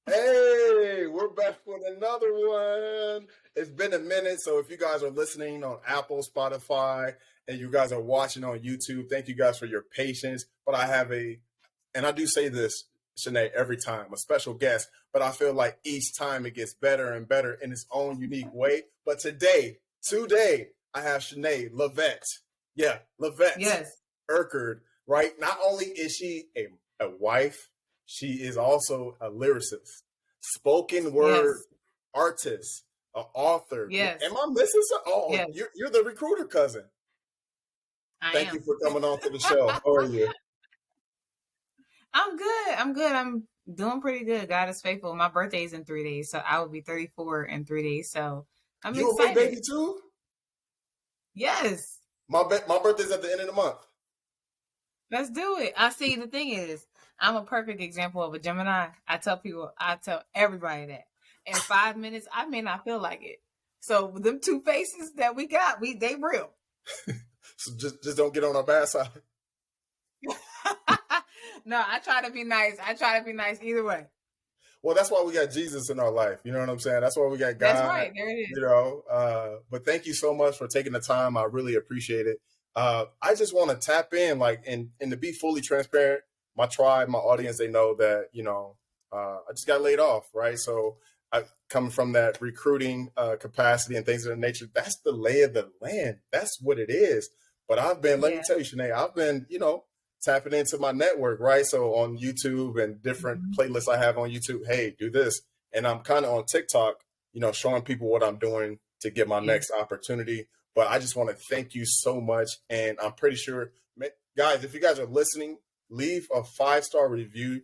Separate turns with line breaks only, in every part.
Hey, we're back with another one. It's been a minute, so if you guys are listening on Apple, Spotify, and you guys are watching on YouTube, thank you guys for your patience. But I have and I do say this, Chenae, every time, a special guest, but I feel like each time it gets better and better in its own unique way. But today, I have Chenae Loveth. Yeah, Loveth
Yes.
Erkerd, right? Not only is she a wife, she is also a lyricist, spoken word
Yes.
artist, an author.
Yes.
Am I missing something? Oh,
Yes.
you're the recruiter cousin.
I
Thank you
am.
for coming on to the show. How are you?
I'm good. I'm doing pretty good. God is faithful. My birthday is in 3 days, so I will be 34 in 3 days. So I'm
You a big
excited.
baby too?
Yes.
My birthday's at the end of the month.
Let's do it. I see. The thing is, I'm a perfect example of a Gemini. I tell everybody that in 5 minutes, I may not feel like it. So them two faces that we got, they real.
So just don't get on our bad side.
No, I try to be nice. I try to be nice either way.
Well, that's why we got Jesus in our life. You know what I'm saying? That's why we got God.
That's right. There it is.
You know, but thank you so much for taking the time. I really appreciate it. I just want to tap in, like, and to be fully transparent. My tribe, my audience, they know that I just got laid off, right? So I coming from that recruiting capacity and things of that nature. That's the lay of the land. That's what it is. But let me
Yeah.
tell you, Chenae, I've been, tapping into my network, right? So on YouTube and different playlists I have on YouTube, hey, do this. And I'm kind of on TikTok, showing people what I'm doing to get my next opportunity. But I just want to thank you so much. And I'm pretty sure, guys, if you guys are listening, leave a 5-star review.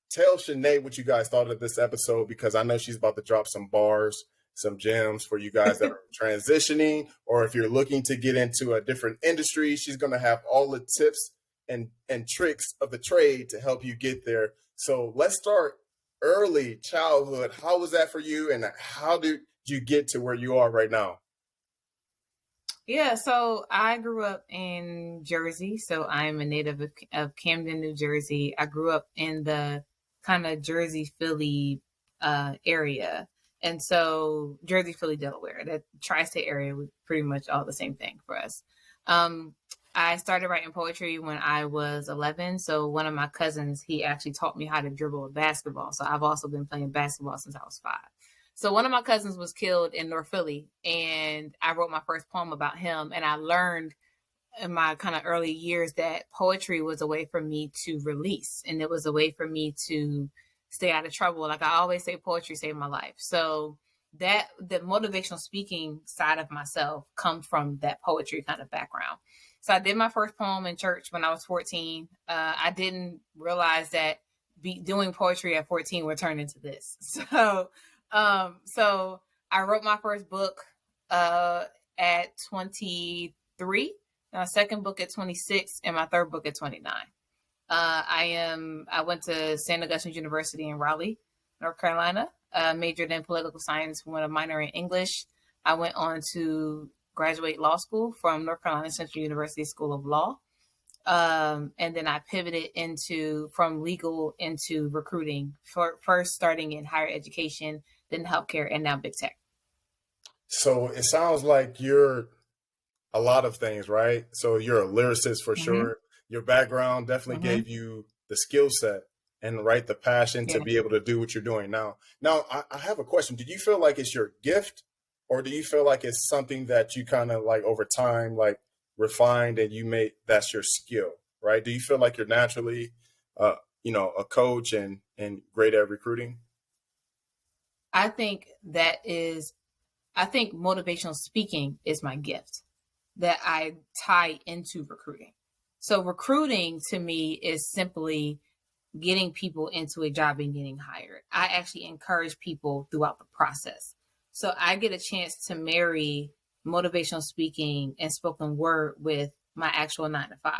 Tell Chenae what you guys thought of this episode, because I know she's about to drop some bars, some gems for you guys that are transitioning, or if you're looking to get into a different industry, she's going to have all the tips and tricks of the trade to help you get there. So let's start early childhood. How was that for you, and how did you get to where you are right now?
Yeah, so I grew up in Jersey. So I'm a native of Camden, New Jersey. I grew up in the kind of Jersey, Philly area. And so Jersey, Philly, Delaware, that tri-state area was pretty much all the same thing for us. I started writing poetry when I was 11. So one of my cousins, he actually taught me how to dribble a basketball. So I've also been playing basketball since I was 5. So one of my cousins was killed in North Philly, and I wrote my first poem about him. And I learned in my kind of early years that poetry was a way for me to release, and it was a way for me to stay out of trouble. Like I always say, poetry saved my life. So that the motivational speaking side of myself comes from that poetry kind of background. So I did my first poem in church when I was 14. I didn't realize that doing poetry at 14 would turn into this. So I wrote my first book at 23, my second book at 26, and my third book at 29. I went to St. Augustine's University in Raleigh, North Carolina, majored in political science with a minor in English. I went on to graduate law school from North Carolina Central University School of Law. And then I pivoted from legal into recruiting, first starting in higher education, then healthcare, and now big tech.
So it sounds like you're a lot of things, right? So you're a lyricist for sure. Your background definitely gave you the skill set and the passion to be able to do what you're doing now. Now, I have a question. Do you feel like it's your gift, or do you feel like it's something that you kind of like over time, like refined and you made that's your skill, right? Do you feel like you're naturally, a coach and great at recruiting?
I think motivational speaking is my gift that I tie into recruiting. So recruiting to me is simply getting people into a job and getting hired. I actually encourage people throughout the process. So I get a chance to marry motivational speaking and spoken word with my actual 9 to 5.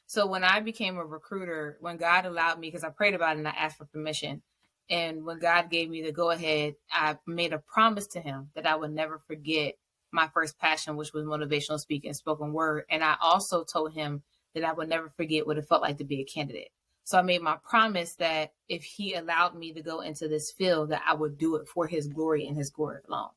So when I became a recruiter, when God allowed me, because I prayed about it and I asked for permission, and when God gave me the go ahead, I made a promise to him that I would never forget my first passion, which was motivational speaking and spoken word. And I also told him that I would never forget what it felt like to be a candidate. So I made my promise that if he allowed me to go into this field, that I would do it for his glory and his glory alone.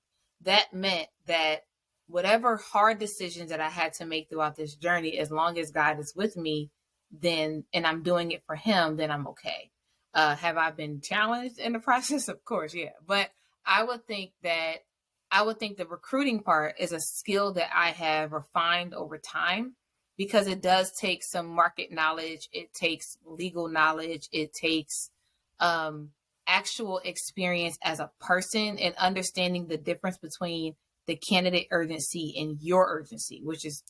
That meant that whatever hard decisions that I had to make throughout this journey, as long as God is with me, then, and I'm doing it for him, then I'm okay. Have I been challenged in the process? Of course, yeah. But I would think the recruiting part is a skill that I have refined over time, because it does take some market knowledge. It takes legal knowledge. It takes actual experience as a person and understanding the difference between the candidate urgency and your urgency, which is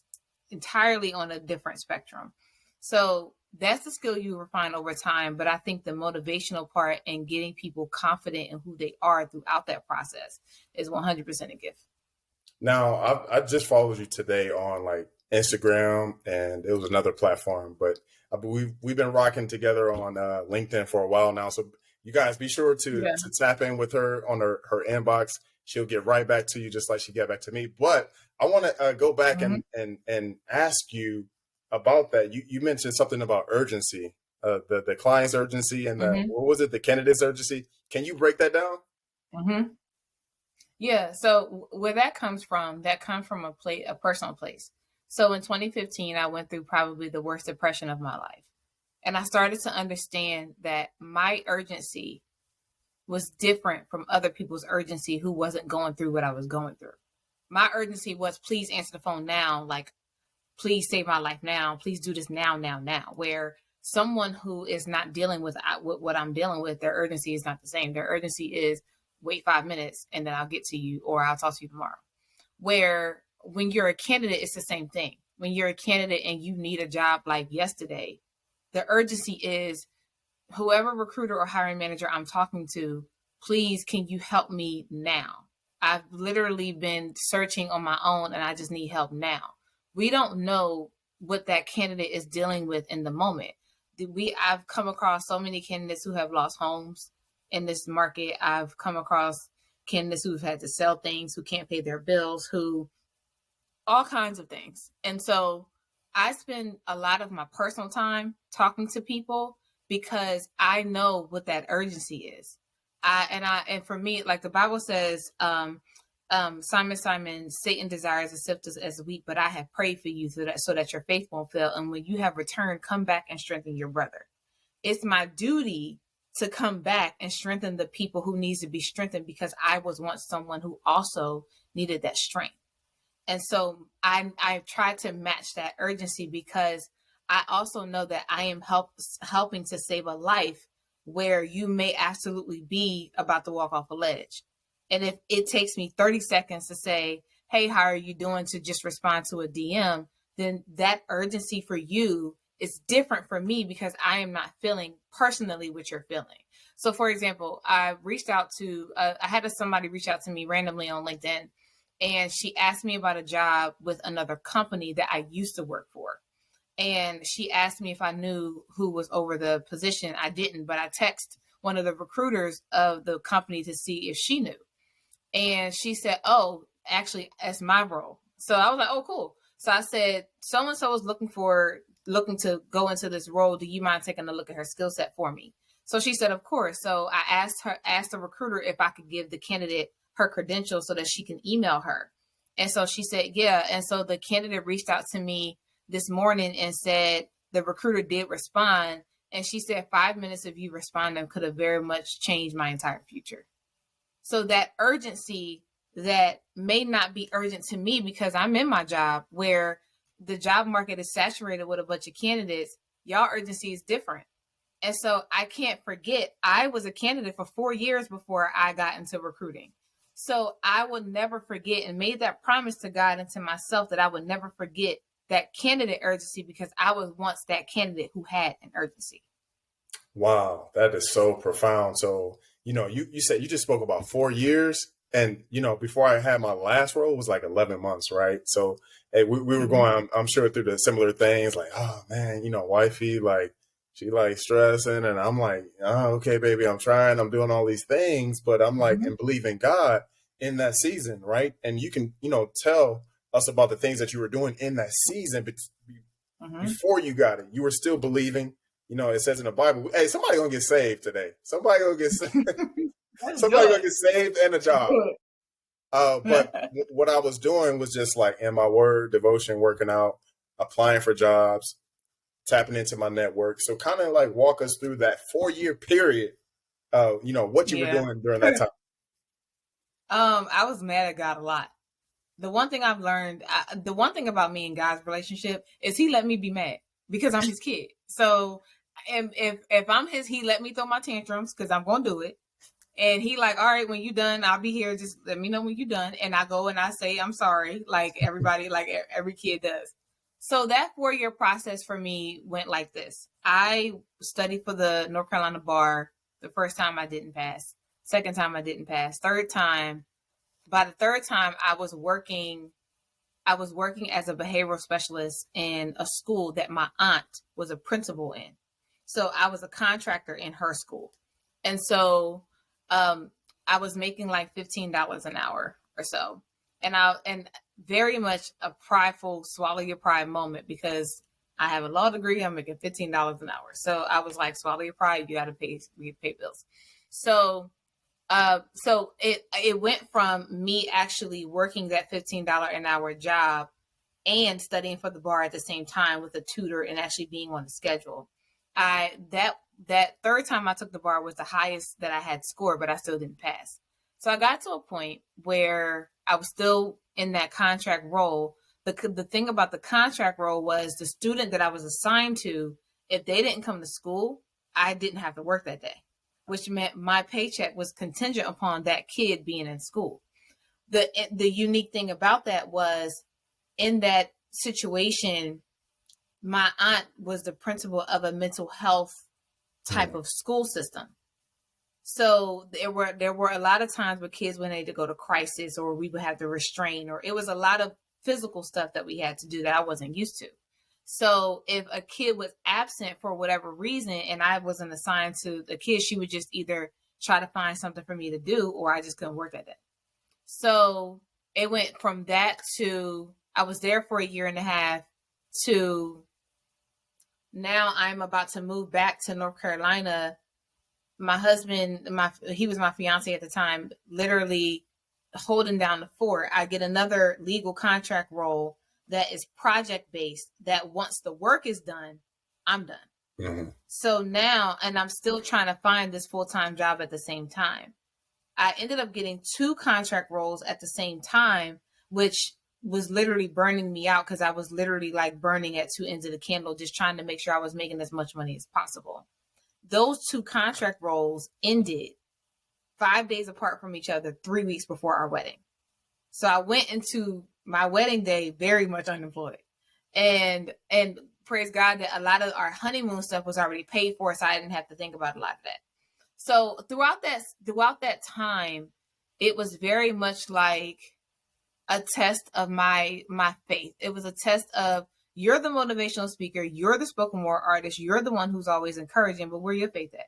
entirely on a different spectrum. So that's the skill you refine over time. But I think the motivational part and getting people confident in who they are throughout that process is 100% a gift.
Now, I just followed you today on like Instagram, and it was another platform, but we've been rocking together on LinkedIn for a while now. So you guys be sure to tap in with her on her inbox. She'll get right back to you just like she got back to me. But I want to go back and ask you about that. You mentioned something about urgency, the client's urgency, and what was it, the candidate's urgency? Can you break that down?
Yeah. So where that comes from a personal place. So in 2015, I went through probably the worst depression of my life. And I started to understand that my urgency was different from other people's urgency who wasn't going through what I was going through. My urgency was, please answer the phone now. Like, please save my life now. Please do this now. Where someone who is not dealing with what I'm dealing with, their urgency is not the same. Their urgency is, wait 5 minutes and then I'll get to you, or I'll talk to you tomorrow. Where when you're a candidate, it's the same thing. When you're a candidate and you need a job like yesterday, the urgency is, whoever recruiter or hiring manager I'm talking to, please, can you help me now? I've literally been searching on my own and I just need help now. We don't know what that candidate is dealing with in the moment. I've come across so many candidates who have lost homes in this market. I've come across candidates who've had to sell things, who can't pay their bills, who all kinds of things. And so I spend a lot of my personal time talking to people because I know what that urgency is. And for me, like the Bible says, Simon, Satan desires to sift us as wheat, but I have prayed for you so that your faith won't fail. And when you have returned, come back and strengthen your brother. It's my duty to come back and strengthen the people who needs to be strengthened, because I was once someone who also needed that strength. And so I tried to match that urgency, because I also know that I am helping to save a life where you may absolutely be about to walk off a ledge. And if it takes me 30 seconds to say, hey, how are you doing, to just respond to a DM, then that urgency for you is different from me, because I am not feeling personally what you're feeling. So for example, I had somebody reach out to me randomly on LinkedIn, and she asked me about a job with another company that I used to work for. And she asked me if I knew who was over the position. I didn't, but I texted one of the recruiters of the company to see if she knew. And she said, oh, actually, that's my role. So I was like, oh, cool. So I said, so-and-so is looking to go into this role. Do you mind taking a look at her skill set for me? So she said, of course. So I asked the recruiter if I could give the candidate her credentials so that she can email her. And so she said, yeah. And so the candidate reached out to me this morning and said the recruiter did respond. And she said 5 minutes of you responding could have very much changed my entire future. So that urgency that may not be urgent to me because I'm in my job, where the job market is saturated with a bunch of candidates, y'all urgency is different. And so I can't forget, I was a candidate for 4 years before I got into recruiting. So I would never forget, and made that promise to God and to myself that I would never forget that candidate urgency, because I was once that candidate who had an urgency.
Wow, that is so profound. So, you said you just spoke about 4 years, and, before I had my last role, it was like 11 months, right? So, hey, we were going, I'm sure, through the similar things, like, oh man, wifey, like, she like stressing, and I'm like, oh, okay, baby, I'm trying, I'm doing all these things, but I'm like, and believing God in that season, right? And you can, tell us about the things that you were doing in that season, but before you got it, you were still believing, it says in the Bible, hey, somebody gonna get saved today. Somebody gonna get saved.
That's
Somebody
good.
gonna get saved and a job. But what I was doing was just like in my word, devotion, working out, applying for jobs, tapping into my network. So kind of like walk us through that 4-year period of, what you were doing during that time.
I was mad at God a lot. The one thing I've learned, the one thing about me and God's relationship is he let me be mad because I'm his kid. So if I'm his, he let me throw my tantrums because I'm going to do it. And he like, all right, when you done, I'll be here. Just let me know when you done. And I go and I say, I'm sorry. Like everybody, like every kid does. So that 4-year process for me went like this. I studied for the North Carolina bar. The first time I didn't pass. Second time I didn't pass. Third time, by the third time I was working as a behavioral specialist in a school that my aunt was a principal in. So I was a contractor in her school. And so I was making like $15 an hour or so. And very much a prideful swallow your pride moment because I have a law degree. I'm making $15 an hour. So I was like, swallow your pride. You got to pay bills. So it went from me actually working that $15 an hour job and studying for the bar at the same time with a tutor and actually being on the schedule. That third time I took the bar was the highest that I had scored, but I still didn't pass. So I got to a point where I was still in that contract role. The thing about the contract role was the student that I was assigned to, if they didn't come to school, I didn't have to work that day, which meant my paycheck was contingent upon that kid being in school. The unique thing about that was in that situation, my aunt was the principal of a mental health type of school system. So there were a lot of times where kids would need to go to crisis or we would have to restrain, or it was a lot of physical stuff that we had to do that I wasn't used to. So if a kid was absent for whatever reason and I wasn't assigned to the kid, she would just either try to find something for me to do or I just couldn't work that day. So it went from that to I was there for 1.5 years to now I'm about to move back to North Carolina. My husband, he was my fiance at the time, literally holding down the fort. I get another legal contract role that is project based, that once the work is done, I'm done. Mm-hmm. So now, and I'm still trying to find this full-time job at the same time. I ended up getting 2 contract roles at the same time, which was literally burning me out because I was literally like burning at 2 ends of the candle, just trying to make sure I was making as much money as possible. Those 2 contract roles ended 5 days apart from each other, 3 weeks before our wedding. So I went into my wedding day very much unemployed, and praise God that a lot of our honeymoon stuff was already paid for, so I didn't have to think about a lot of that. So throughout that time, it was very much like a test of my faith. It was a test of, you're the motivational speaker, you're the spoken word artist, you're the one who's always encouraging, but where your faith at?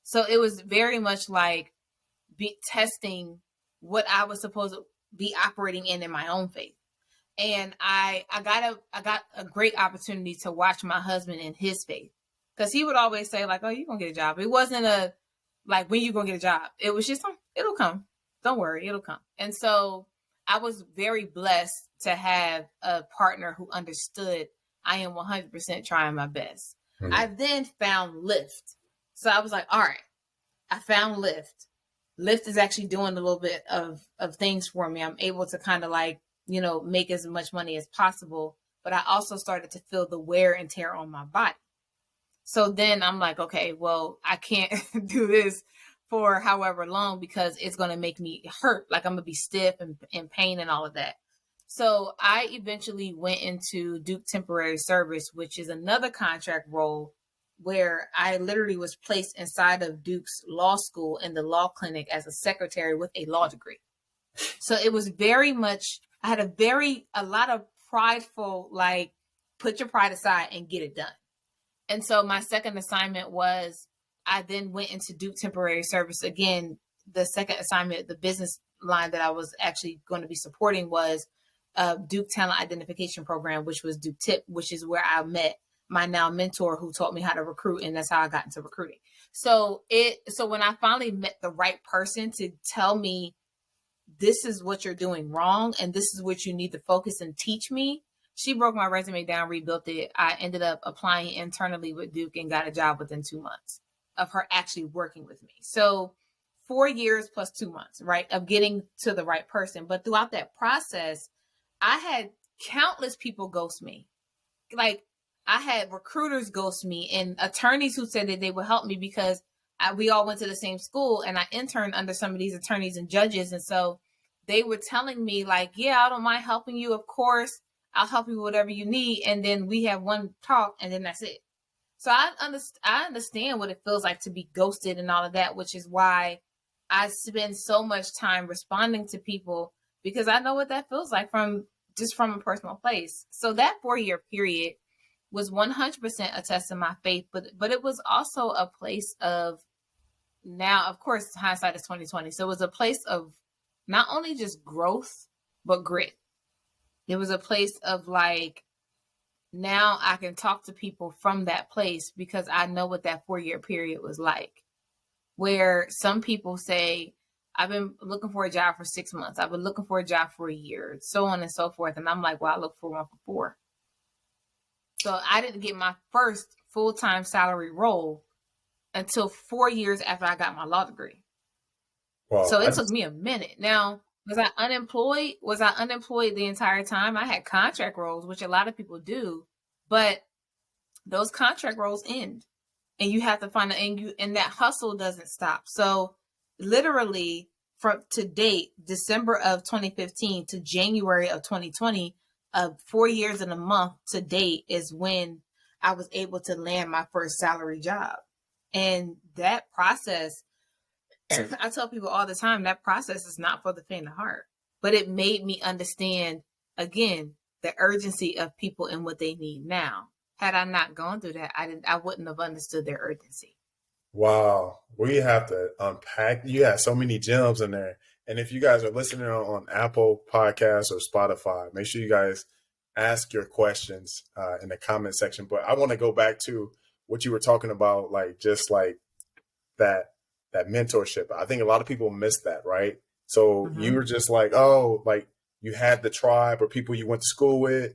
So it was very much like testing what I was supposed to be operating in my own faith. And I got a great opportunity to watch my husband in his faith, because he would always say like, oh, you're gonna get a job. It wasn't a like, when you gonna get a job? It was just, it'll come. Don't worry, it'll come. And so I was very blessed to have a partner who understood I am 100% trying my best. Mm-hmm. I then found Lyft. So I was like, all right, I found Lyft. Lyft is actually doing a little bit of things for me. I'm able to kind of like, make as much money as possible. But I also started to feel the wear and tear on my body. So then I'm like, okay, well, I can't do this for however long because it's going to make me hurt. Like I'm going to be stiff and in pain and all of that. So I eventually went into Duke Temporary Service, which is another contract role where I literally was placed inside of Duke's law school in the law clinic as a secretary with a law degree. So it was very much, I had a lot of prideful, like, put your pride aside and get it done. And so my second assignment was, I then went into Duke Temporary Service. Again, the second assignment, the business line that I was actually going to be supporting was Duke Talent Identification Program, which was Duke TIP, which is where I met my now mentor who taught me how to recruit, and that's how I got into recruiting. So when I finally met the right person to tell me this is what you're doing wrong and this is what you need to focus and teach me, she broke my resume down, rebuilt it. I ended up applying internally with Duke and got a job within 2 months of her actually working with me. So 4 years plus 2 months, right, of getting to the right person. But throughout that process, I had countless people ghost me. Like, I had recruiters ghost me and attorneys who said that they would help me because we all went to the same school and I interned under some of these attorneys and judges. And so they were telling me like, yeah, I don't mind helping you. Of course, I'll help you with whatever you need. And then we have one talk and then that's it. So I understand what it feels like to be ghosted and all of that, which is why I spend so much time responding to people, because I know what that feels like from a personal place. So that 4-year period was 100% a test of my faith, but it was also a place of, now, of course, hindsight is 2020. So it was a place of not only just growth, but grit. It was a place of like, now I can talk to people from that place because I know what that 4-year period was like, where some people say, I've been looking for a job for 6 months. I've been looking for a job for a year, so on and so forth. And I'm like, well, I looked for one for 4. So I didn't get my first full-time salary role until 4 years after I got my law degree. Wow, so it took me a minute. Now, was I unemployed? Was I unemployed the entire time? I had contract roles, which a lot of people do, but those contract roles end, and you have to find and that hustle doesn't stop. So literally from to date, December of 2015 to January of 2020, 4 years and a month to date is when I was able to land my first salary job. And that process, I tell people all the time, that process is not for the faint of heart, but it made me understand, again, the urgency of people and what they need now. Had I not gone through that, I wouldn't have understood their urgency.
Wow. We have to unpack. You have so many gems in there. And if you guys are listening on Apple Podcasts or Spotify, make sure you guys ask your questions in the comment section. But I want to go back to what you were talking about, like just like that mentorship. I think a lot of people miss that, right? So you were just like, oh, like you had the tribe or people you went to school with,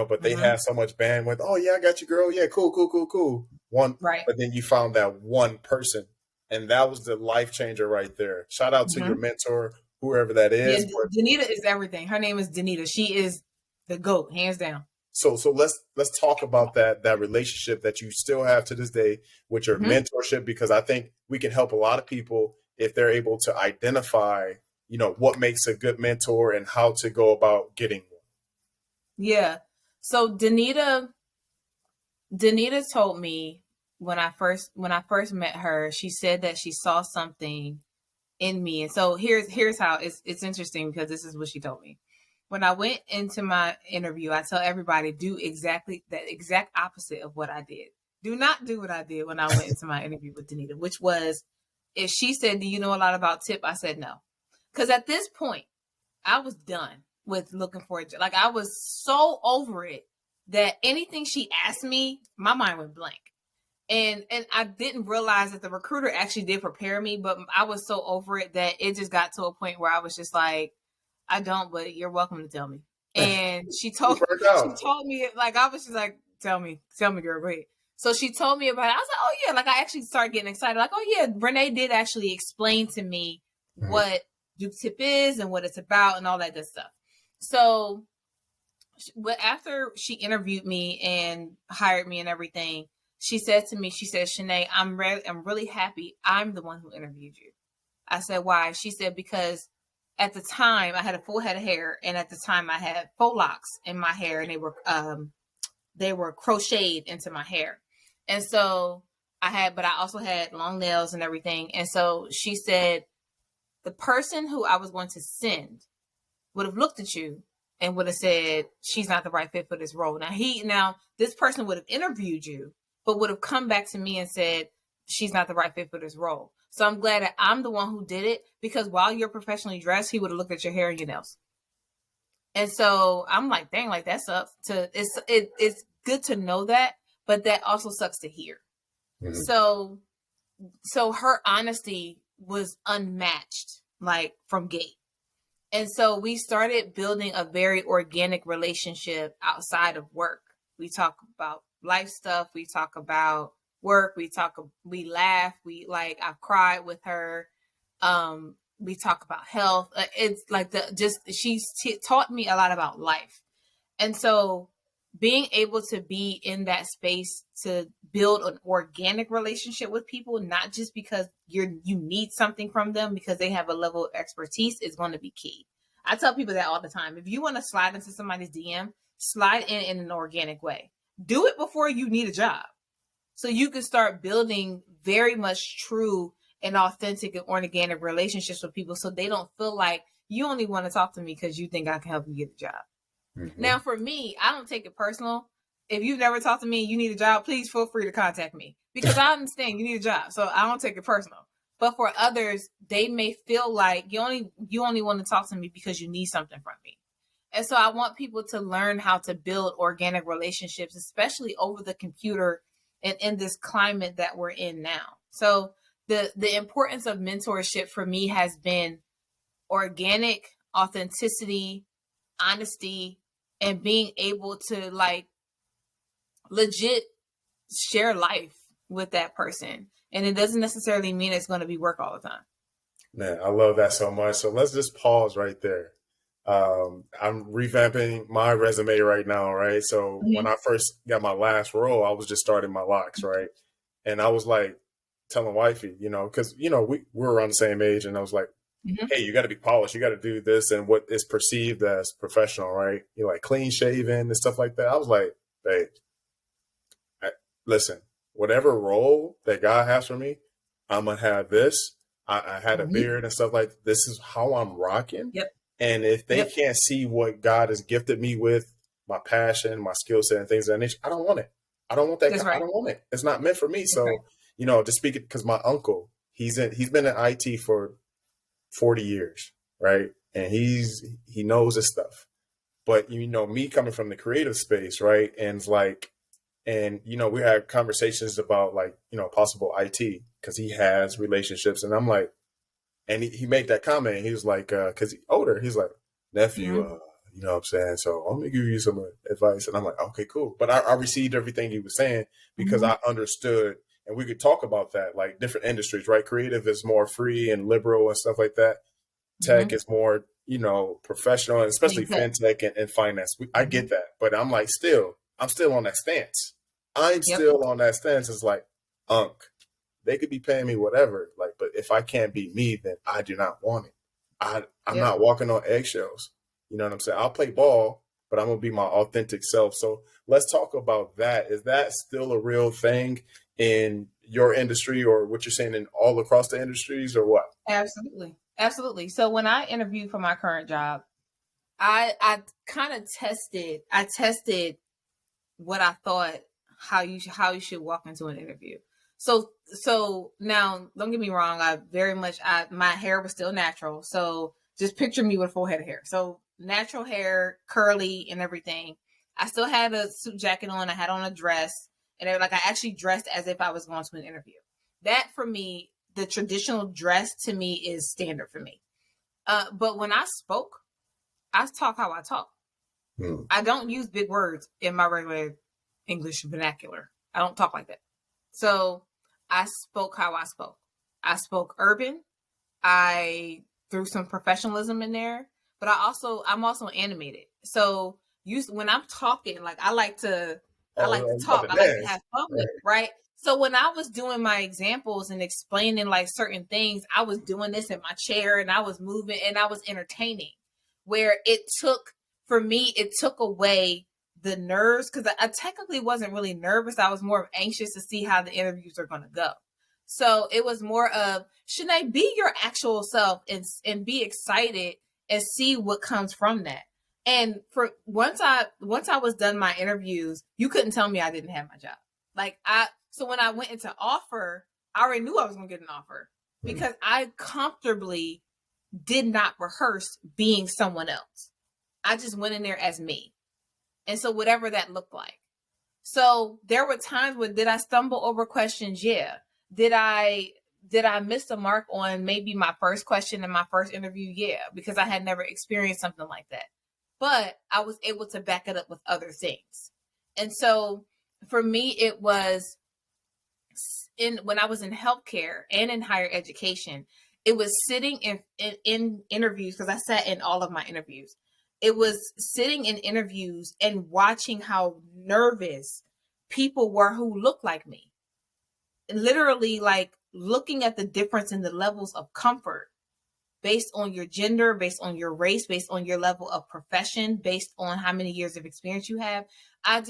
but they had so much bandwidth. Oh yeah, I got you, girl. Yeah, cool. Right. But then you found that one person, and that was the life changer right there. Shout out to your mentor, whoever that is.
Yeah, Danita is everything. Her name is Danita. She is the GOAT, hands down.
So let's talk about that relationship that you still have to this day with your mentorship, because I think we can help a lot of people if they're able to identify, what makes a good mentor and how to go about getting one.
Yeah. So Danita told me when I first met her, she said that she saw something in me. And so here's how it's interesting, because this is what she told me. When I went into my interview, I tell everybody, do exactly that exact opposite of what I did. Do not do what I did when I went into my interview with Danita, which was, if she said, do you know a lot about tip? I said no. Because at this point, I was done with looking for a job. Like, I was so over it that anything she asked me, my mind went blank. And I didn't realize that the recruiter actually did prepare me, but I was so over it that it just got to a point where I was just like, I don't, but you're welcome to tell me. And she told me, like, I was just like, tell me, girl, great. So she told me about it. I was like, oh yeah. Like, I actually started getting excited. Like, oh yeah, Renee did actually explain to me what Duke Tip is and what it's about and all that good stuff. So, but after she interviewed me and hired me and everything, she said to me, Chenae, I'm really happy I'm the one who interviewed you. I said, why? She said, because at the time I had a full head of hair, and at the time I had faux locks in my hair, and they were crocheted into my hair. And so but I also had long nails and everything. And so she said, the person who I was going to send would have looked at you and would have said, she's not the right fit for this role. Now this person would have interviewed you, but would have come back to me and said, she's not the right fit for this role. So I'm glad that I'm the one who did it, because while you're professionally dressed, he would have looked at your hair and your nails. And so I'm like, dang, like that sucks. It's good to know that, but that also sucks to hear.
Mm-hmm.
So her honesty was unmatched, like from gate. And so we started building a very organic relationship outside of work. We talk about life stuff. We talk about work. We laugh. I've cried with her. We talk about health. It's like she's taught me a lot about life. And so being able to be in that space to build an organic relationship with people, not just because you need something from them because they have a level of expertise, is going to be key. I tell people that all the time. If you want to slide into somebody's DM, slide in an organic way. Do it before you need a job. So you can start building very much true and authentic and organic relationships with people so they don't feel like you only want to talk to me because you think I can help you get a job. Mm-hmm. Now, for me, I don't take it personal. If you've never talked to me and you need a job, please feel free to contact me because I understand you need a job. So I don't take it personal. But for others, they may feel like you only want to talk to me because you need something from me. And so I want people to learn how to build organic relationships, especially over the computer and in this climate that we're in now. So the importance of mentorship for me has been organic authenticity, honesty, and being able to legit share life with that person. And it doesn't necessarily mean it's going to be work all the time.
Man, I love that so much. So let's just pause right there. I'm revamping my resume right now, right? So when I first got my last role, I was just starting my locks, right? And I was like telling wifey, because, we were around the same age, and I was like, hey, you got to be polished. You got to do this and what is perceived as professional, right? You're like clean shaven and stuff like that. I was like, babe, listen, whatever role that God has for me, I'm going to have this. I had a beard and stuff like this is how I'm rocking.
Yep.
And if they can't see what God has gifted me with, my passion, my skill set and things of that nature, I don't want it. I don't want that.
That's right.
I don't want it. It's not meant for me. So, to speak it, because my uncle, he's been in IT for 40 years, right? And he knows this stuff. But, me coming from the creative space, right? And it's like, we had conversations about possible IT because he has relationships. And I'm like, and he made that comment. He was like, because he's older, he's like, nephew, you know what I'm saying? So I'm going to give you some advice. And I'm like, okay, cool. But I received everything he was saying because I understood. And we could talk about that, like different industries, right? Creative is more free and liberal and stuff like that. Tech is more, professional, and especially fintech and finance. I get that. But I'm like, I'm still on that stance. I'm still on that stance. It's like, they could be paying me whatever. But if I can't be me, then I do not want it. I'm not walking on eggshells. You know what I'm saying? I'll play ball, but I'm going to be my authentic self. So let's talk about that. Is that still a real thing in your industry, or what you're saying in all across the industries, or what?
Absolutely. Absolutely. So when I interviewed for my current job, I kind of tested what I thought, how you should walk into an interview. So now, don't get me wrong. My hair was still natural. So just picture me with full head of hair. So natural hair, curly and everything. I still had a suit jacket on. I had on a dress, and I actually dressed as if I was going to an interview. That for me, the traditional dress to me is standard for me. But when I spoke, I talk how I talk. I don't use big words in my regular English vernacular. I don't talk like that. So I spoke how I spoke. I spoke urban. I threw some professionalism in there, but I'm also animated. So when I'm talking, I like to talk. I like to have fun with it, right? So when I was doing my examples and explaining certain things, I was doing this in my chair and I was moving and I was entertaining, where it took away the nerves, because I technically wasn't really nervous. I was more anxious to see how the interviews are going to go. So it was more of, Chenae, be your actual self and be excited and see what comes from that. And for once I was done my interviews, you couldn't tell me I didn't have my job. So when I went into offer, I already knew I was going to get an offer because I comfortably did not rehearse being someone else. I just went in there as me. And so whatever that looked like. So there were times when, did I stumble over questions? Yeah. Did I miss the mark on maybe my first question in my first interview? Yeah, because I had never experienced something like that. But I was able to back it up with other things. And so for me, it was when I was in healthcare and in higher education, it was sitting in interviews, because I sat in all of my interviews. It was sitting in interviews and watching how nervous people were who looked like me. Literally, like, looking at the difference in the levels of comfort based on your gender, based on your race, based on your level of profession, based on how many years of experience you have. I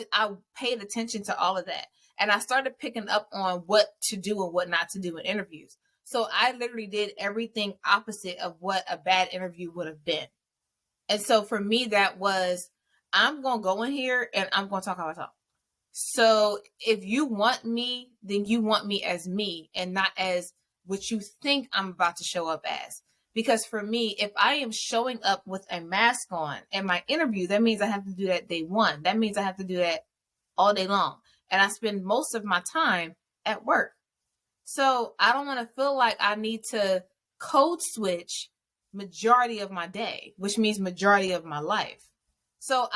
paid attention to all of that. And I started picking up on what to do and what not to do in interviews. So I literally did everything opposite of what a bad interview would have been. And so for me, that was, I'm going to go in here and I'm going to talk how I talk. So if you want me, then you want me as me and not as what you think I'm about to show up as. Because for me, if I am showing up with a mask on in my interview, that means I have to do that day one. That means I have to do that all day long. And I spend most of my time at work. So I don't want to feel like I need to code switch majority of my day, which means majority of my life. So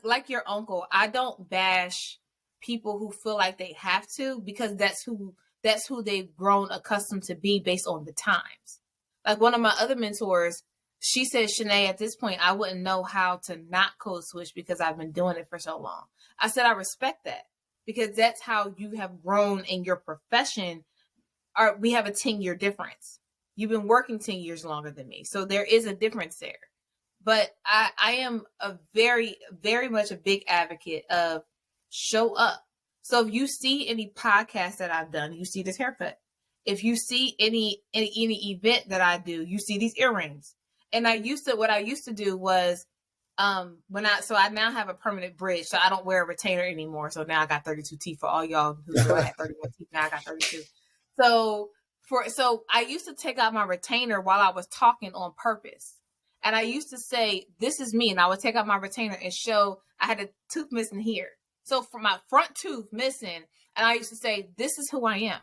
like your uncle, I don't bash people who feel like they have to, because that's who they've grown accustomed to be based on the times. Like one of my other mentors, she said, Chenae, at this point, I wouldn't know how to not code switch because I've been doing it for so long. I said, I respect that, because that's how you have grown in your profession. We have a 10-year difference. You've been working 10 years longer than me. So there is a difference there. But I am a very, very much a big advocate of show up. So if you see any podcast that I've done, you see this haircut. If you see any event that I do, you see these earrings. And what I used to do was, I now have a permanent bridge, so I don't wear a retainer anymore. So now I got 32 teeth. For all y'all who know I had 31 teeth, now I got 32. So I used to take out my retainer while I was talking on purpose. And I used to say, this is me. And I would take out my retainer and show I had a tooth missing here. So for my front tooth missing, and I used to say, this is who I am.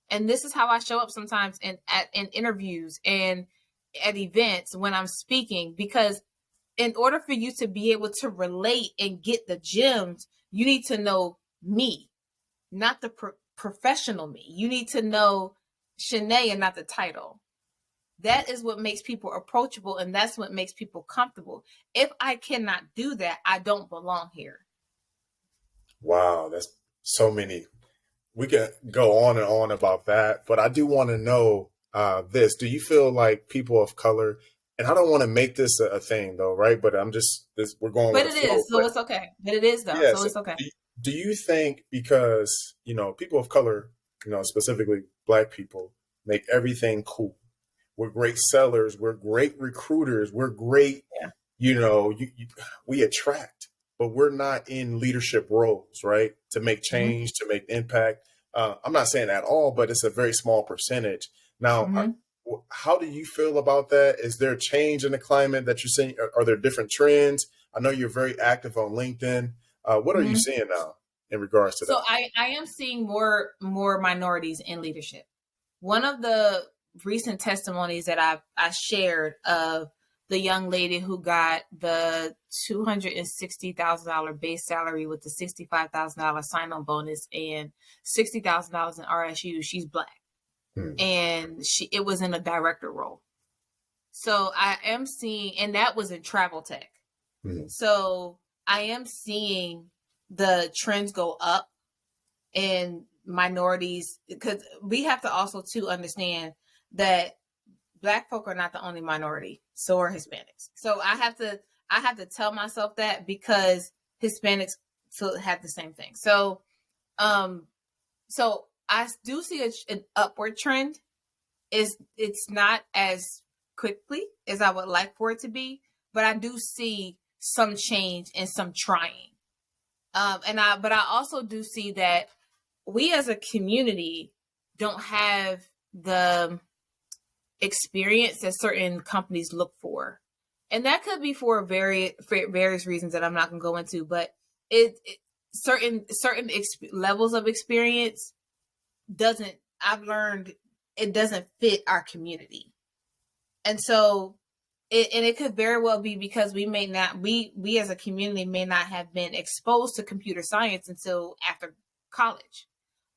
And this is how I show up sometimes in interviews and at events when I'm speaking, because in order for you to be able to relate and get the gems, you need to know me, not the professional me. You need to know Chenae and not the title. That is what makes people approachable, and that's what makes people comfortable. If I cannot do that, I don't belong here.
Wow, that's so many. We can go on and on about that, but I do want to know this. Do you feel like people of color, and I don't want to make this a thing though, right? But we're going
but
with
it is, so it's okay. But it is though,
yeah,
so it's okay.
Do you think because, people of color, specifically Black people, make everything cool? We're great sellers. We're great recruiters. We're great, we attract, but we're not in leadership roles, right? To make change, to make impact. I'm not saying at all, but it's a very small percentage. Now, how do you feel about that? Is there a change in the climate that you're seeing? Are there different trends? I know you're very active on LinkedIn. What are you seeing now in regards to that?
So I am seeing more minorities in leadership. One of the recent testimonies that I shared of the young lady who got the $260,000 base salary with the $65,000 sign-on bonus and $60,000 in RSU. She's Black, and it was in a director role. So I am seeing, and that was in travel tech. So I am seeing the trends go up in minorities, because we have to also too understand that Black folk are not the only minority, so are Hispanics. So I have to tell myself that, because Hispanics have the same thing. So I do see an upward trend. It's not as quickly as I would like for it to be, but I do see some change and some trying. But I also do see that we as a community don't have the experience that certain companies look for. And that could be for various reasons that I'm not going to go into, but certain levels of experience I've learned it doesn't fit our community. And so it could very well be because we as a community may not have been exposed to computer science until after college,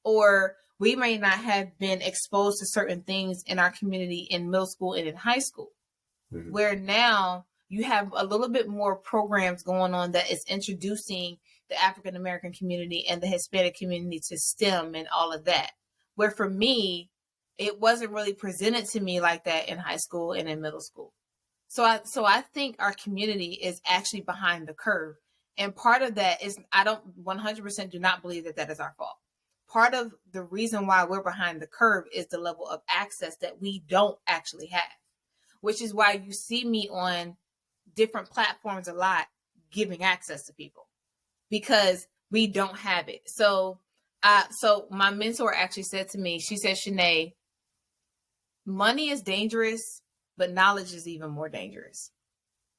or we may not have been exposed to certain things in our community in middle school and in high school, where now you have a little bit more programs going on that is introducing the African American community and the Hispanic community to STEM and all of that. Where for me, it wasn't really presented to me like that in high school and in middle school. So I think our community is actually behind the curve. And part of that is, I don't 100% do not believe that that is our fault. Part of the reason why we're behind the curve is the level of access that we don't actually have, which is why you see me on different platforms a lot giving access to people, because we don't have it. So my mentor actually said to me, she said, Chenae, money is dangerous, but knowledge is even more dangerous.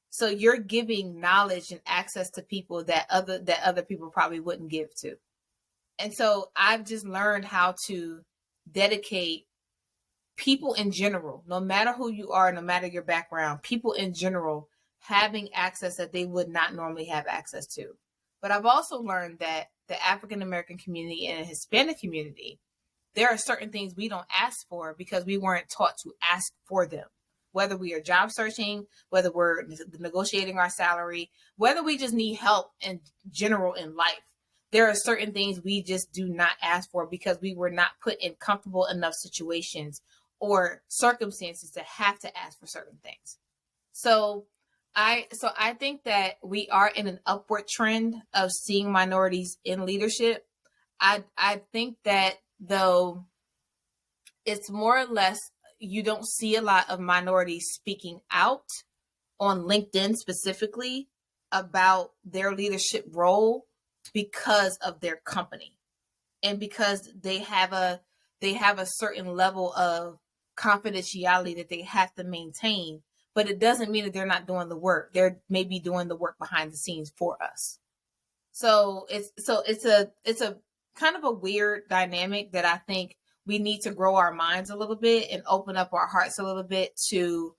So you're giving knowledge and access to people that other people probably wouldn't give to. And so I've just learned how to dedicate people in general, no matter who you are, no matter your background, people in general having access that they would not normally have access to. But I've also learned that the African American community and the Hispanic community, there are certain things we don't ask for because we weren't taught to ask for them. Whether we are job searching, whether we're negotiating our salary, whether we just need help in general in life, there are certain things we just do not ask for because we were not put in comfortable enough situations or circumstances to have to ask for certain things. So I think that we are in an upward trend of seeing minorities in leadership. I think that though it's more or less, you don't see a lot of minorities speaking out on LinkedIn specifically about their leadership role because of their company and because they have a certain level of confidentiality that they have to maintain, but it doesn't mean that they're not doing the work. They're maybe doing the work behind the scenes for us. So it's a kind of a weird dynamic that I think we need to grow our minds a little bit and open up our hearts a little bit to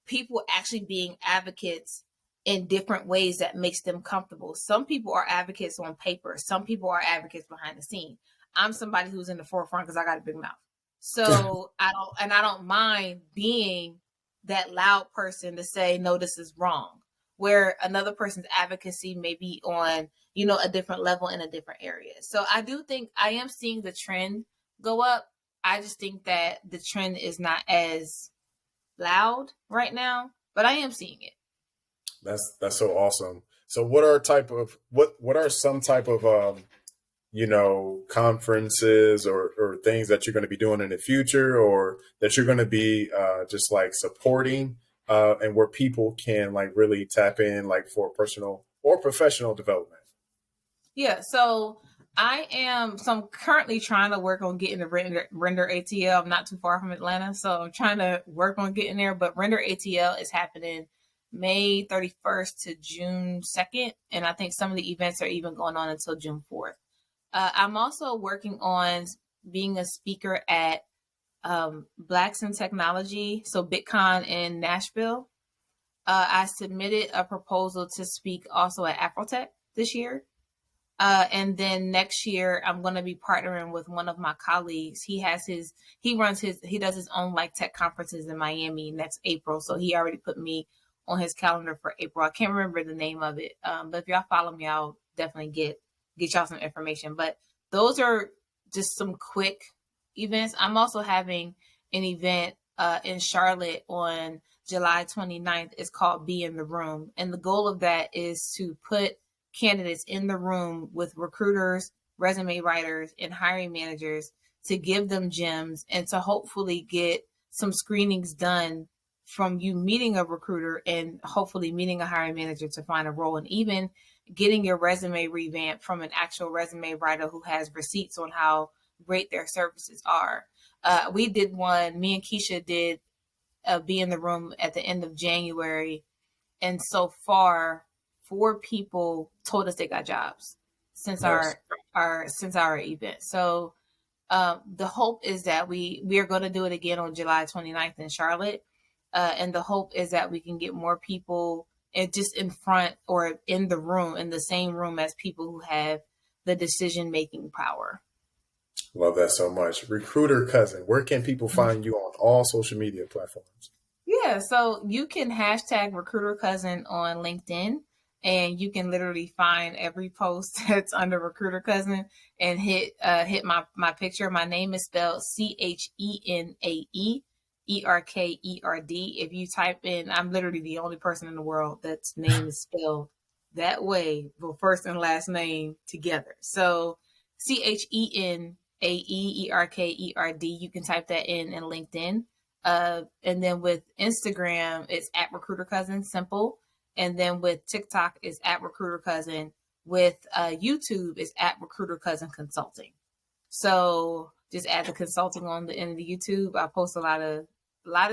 people actually being advocates in different ways that makes them comfortable. Some people are advocates on paper. Some people are advocates behind the scene. I'm somebody who's in the forefront because I got a big mouth. So I don't mind being that loud person to say, no, this is wrong, where another person's advocacy may be on, a different level in a different area. So I do think I am seeing the trend go up. I just think that the trend is not as loud right now, but I am seeing it.
That's so awesome. So what are some type of conferences or things that you're going to be doing in the future, or that you're going to be just like supporting and where people can like really tap in like for personal or professional development?
Yeah, so I'm currently trying to work on getting the Render ATL. I'm not too far from Atlanta, so I'm trying to work on getting there. But Render ATL is happening May 31st to June 2nd, and I think some of the events are even going on until June 4th. I'm also working on being a speaker at Blacks in Technology, so BitCon in Nashville. I submitted a proposal to speak also at Afrotech this year. And then next year, I'm going to be partnering with one of my colleagues. He does his own like tech conferences in Miami next April. So he already put me on his calendar for April. I can't remember the name of it. But if y'all follow me, I'll definitely get y'all some information. But those are just some quick events. I'm also having an event in Charlotte on July 29th. It's called Be in the Room. And the goal of that is to put candidates in the room with recruiters, resume writers, and hiring managers to give them gems and to hopefully get some screenings done from you meeting a recruiter and hopefully meeting a hiring manager to find a role, and even getting your resume revamped from an actual resume writer who has receipts on how great their services are. We did one, me and Keisha did Be in the Room at the end of January. And so far, 4 people told us they got jobs. since
Nice.
our event. So the hope is that we are going to do it again on July 29th in Charlotte. And the hope is that we can get more people and just in front or in the room, in the same room as people who have the decision-making power.
Love that so much. Recruiter Cousin, where can people find you on all social media platforms?
Yeah, so you can hashtag Recruiter Cousin on LinkedIn, and you can literally find every post that's under Recruiter Cousin and hit my picture. My name is spelled CHENAE ERKERD. If you type in, I'm literally the only person in the world that's name is spelled that way, both first and last name together. So CHENAE ERKERD. You can type that in LinkedIn. And then with Instagram, it's at Recruiter Cousin, simple. And then with TikTok, it's at Recruiter Cousin. With YouTube, it's at Recruiter Cousin Consulting. So just add the consulting on the end of the YouTube. I post a lot of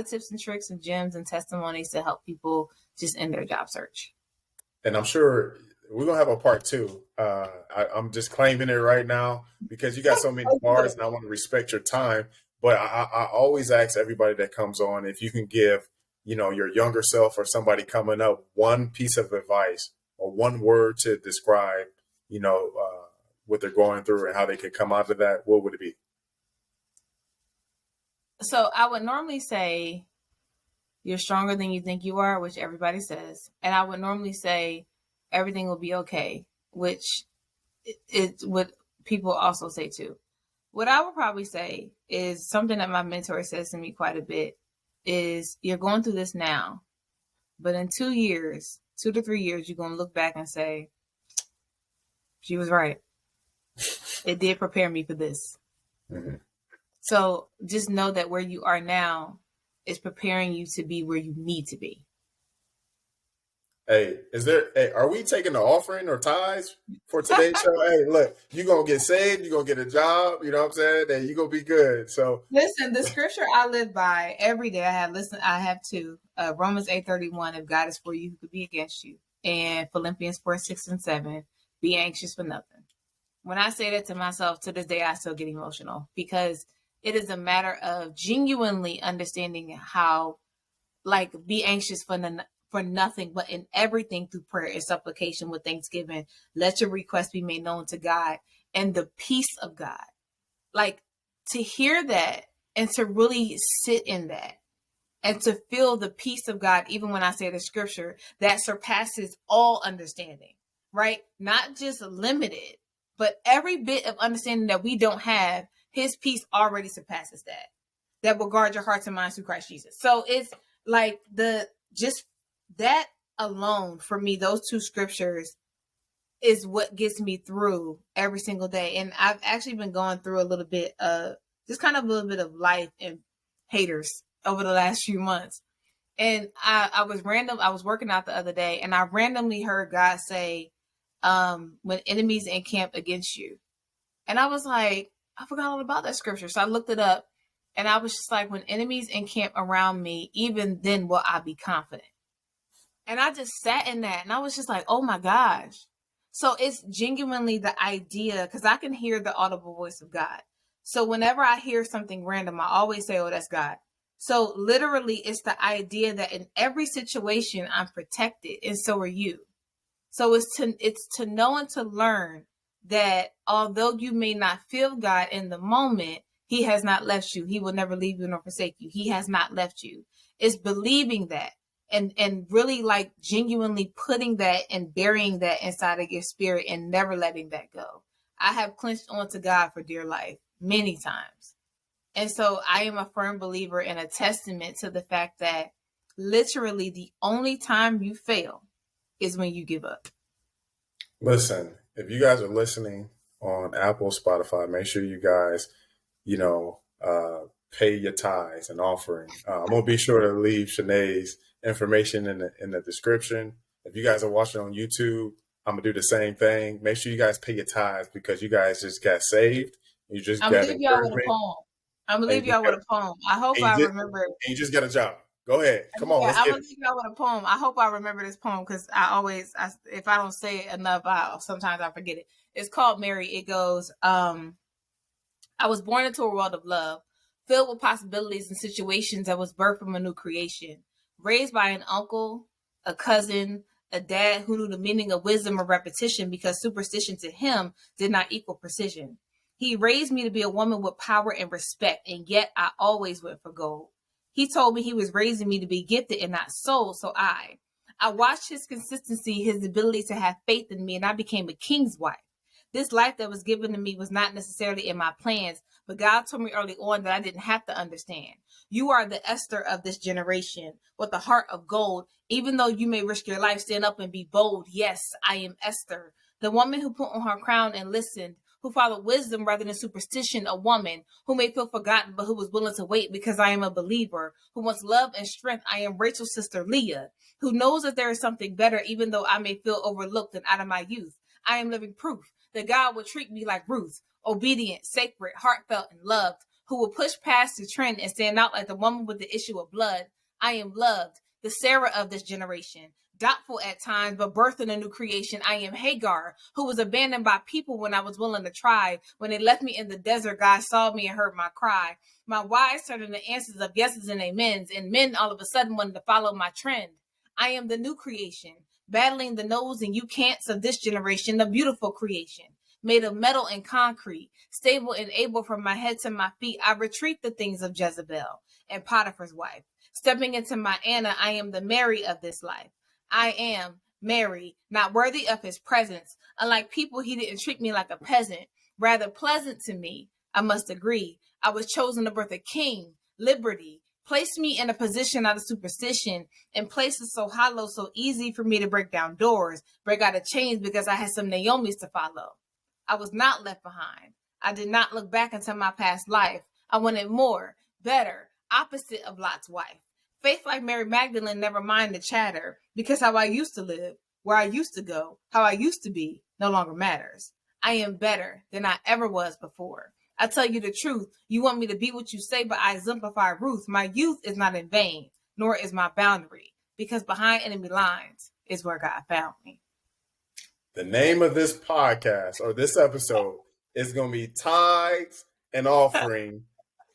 tips and tricks and gems and testimonies to help people just in their job search.
And I'm sure we're gonna have a part two. I'm just claiming it right now because you got so many bars, and I want to respect your time. But I always ask everybody that comes on if you can give, your younger self or somebody coming up one piece of advice or one word to describe, what they're going through and how they could come out of that. What would it be?
So I would normally say you're stronger than you think you are, which everybody says. And I would normally say everything will be okay, which is what people also say too. What I would probably say is something that my mentor says to me quite a bit is you're going through this now, but in 2 to 3 years, you're going to look back and say, she was right. It did prepare me for this. Mm-hmm. So just know that where you are now is preparing you to be where you need to be.
Hey, are we taking the offering or tithes for today's show? Hey, look, you're going to get saved. You're going to get a job. You know what I'm saying? And you're going to be good. So
listen, the scripture I live by every day, I have two, Romans 8:31, if God is for you, who could be against you? And Philippians 4:6-7, be anxious for nothing. When I say that to myself, to this day, I still get emotional because it is a matter of genuinely understanding how, be anxious for nothing, but in everything through prayer and supplication with thanksgiving. Let your requests be made known to God, and the peace of God. To hear that and to really sit in that and to feel the peace of God, even when I say the scripture, that surpasses all understanding, right? Not just limited, but every bit of understanding that we don't have, his peace already surpasses that will guard your hearts and minds through Christ Jesus. So it's that alone for me, those two scriptures is what gets me through every single day. And I've actually been going through a little bit of life and haters over the last few months. And I was working out the other day and I randomly heard God say, when enemies encamp against you. And I was like, I forgot all about that scripture. So I looked it up and I was just like, when enemies encamp around me, even then will I be confident. And I just sat in that and I was just like, oh my gosh. So it's genuinely the idea, because I can hear the audible voice of God. So whenever I hear something random, I always say, oh, that's God. So literally it's the idea that in every situation I'm protected and so are you. So it's to know and to learn that although you may not feel God in the moment, he has not left you. He will never leave you nor forsake you. He has not left you. It's believing that and really genuinely putting that and burying that inside of your spirit and never letting that go. I have clinched onto God for dear life many times. And so I am a firm believer and a testament to the fact that literally the only time you fail is when you give up.
Listen, if you guys are listening on Apple, Spotify, make sure you guys, pay your tithes and offering. I'm going to be sure to leave Chenae's information in the description. If you guys are watching on YouTube, I'm going to do the same thing. Make sure you guys pay your tithes because you guys just got saved. You just
I'm
got
going to leave y'all with a poem. I'm going to leave y'all with a poem. I hope I remember.
And you just got a job. Go ahead. Come on,
Yeah,
let's
I'm
get
gonna
it.
leave y'all with a poem. I hope I remember this poem because if I don't say it enough, sometimes I forget it. It's called Mary. It goes, I was born into a world of love, filled with possibilities and situations that was birthed from a new creation. Raised by an uncle, a cousin, a dad who knew the meaning of wisdom or repetition because superstition to him did not equal precision. He raised me to be a woman with power and respect, and yet I always went for gold. He told me he was raising me to be gifted and not sold, so I watched his consistency, his ability to have faith in me, and I became a king's wife. This life that was given to me was not necessarily in my plans, but God told me early on that I didn't have to understand. You are the Esther of this generation with a heart of gold. Even though you may risk your life, stand up and be bold. Yes, I am Esther, the woman who put on her crown and listened, who followed wisdom rather than superstition, a woman who may feel forgotten but who was willing to wait because I am a believer, who wants love and strength. I am Rachel's sister Leah, who knows that there is something better even though I may feel overlooked and out of my youth. I am living proof that God will treat me like Ruth, obedient, sacred, heartfelt, and loved, who will push past the trend and stand out like the woman with the issue of blood. I am loved, the Sarah of this generation, doubtful at times, but birthed in a new creation. I am Hagar, who was abandoned by people when I was willing to try. When they left me in the desert, God saw me and heard my cry. My whys turned into answers of yeses and amens, and men all of a sudden wanted to follow my trend. I am the new creation, battling the no's and you can'ts of this generation, the beautiful creation, made of metal and concrete, stable and able from my head to my feet. I retreat the things of Jezebel and Potiphar's wife. Stepping into my Anna, I am the Mary of this life. I am Mary, not worthy of his presence. Unlike people, he didn't treat me like a peasant, rather pleasant to me. I must agree. I was chosen to birth a king, liberty. Placed me in a position out of superstition and places so hollow, so easy for me to break down doors, break out of chains because I had some Naomi's to follow. I was not left behind. I did not look back into my past life. I wanted more, better, opposite of Lot's wife. Faith like Mary Magdalene never mind the chatter because how I used to live, where I used to go, how I used to be no longer matters. I am better than I ever was before. I tell you the truth. You want me to be what you say, but I exemplify Ruth. My youth is not in vain, nor is my boundary, because behind enemy lines is where God found me.
The name of this podcast or this episode is going to be Tithes and Offering,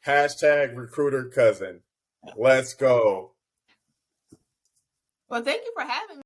#recruiter cousin. Let's go.
Well, thank you for having me.